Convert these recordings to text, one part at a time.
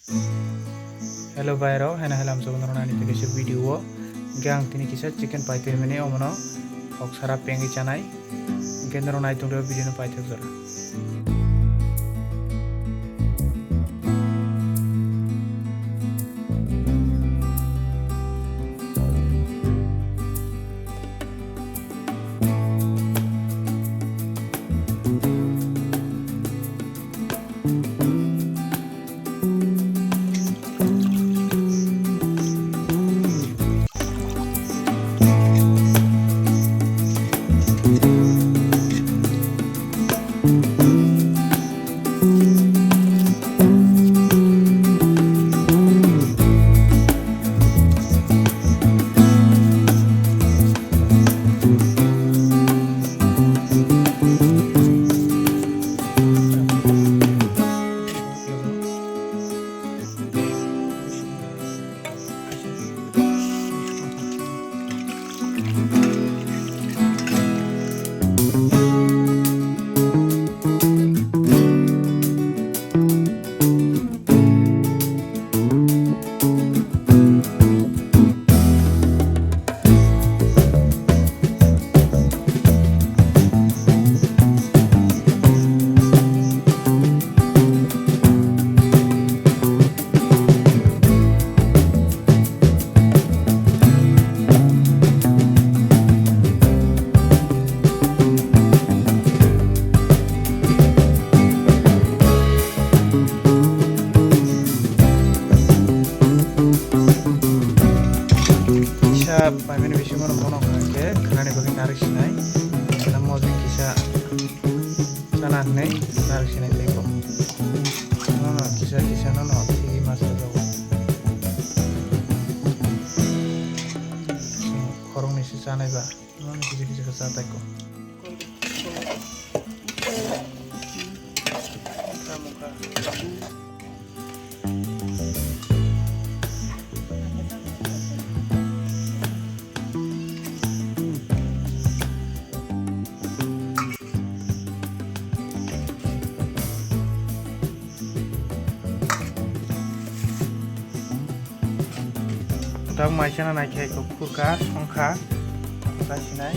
Hello bayro hena helam so nona ni kisa video gang tini kisa chicken paite mene omono oksara pengi chanai gendro nai tungro video no paite zara paimene bisingo mono ke khane bagi narik sinai namo jeng kisa sana nei narik sinai lego no kisa no tigi masuk jago korong ni si sana ba no kisa kasa tako Tang maisana naik ke kurka songkha kasinai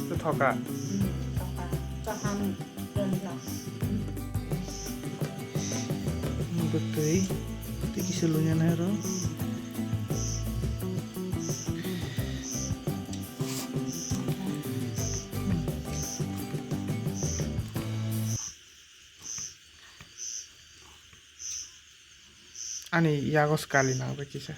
tu thoka betul tiki selunya nero ani yago sekali na bekisa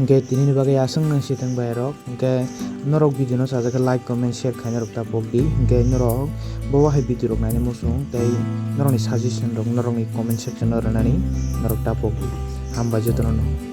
Oke, tini ni bagai asing nang siteng bayarok. Oke, norok video no saja ke like, comment, share kanya rok tapok di. Oke, norok bawa hai video rok nani musung. Tapi norok ni suggestion rok, norok ni comment section rok nani norok tapok di. Hamba jodoh no.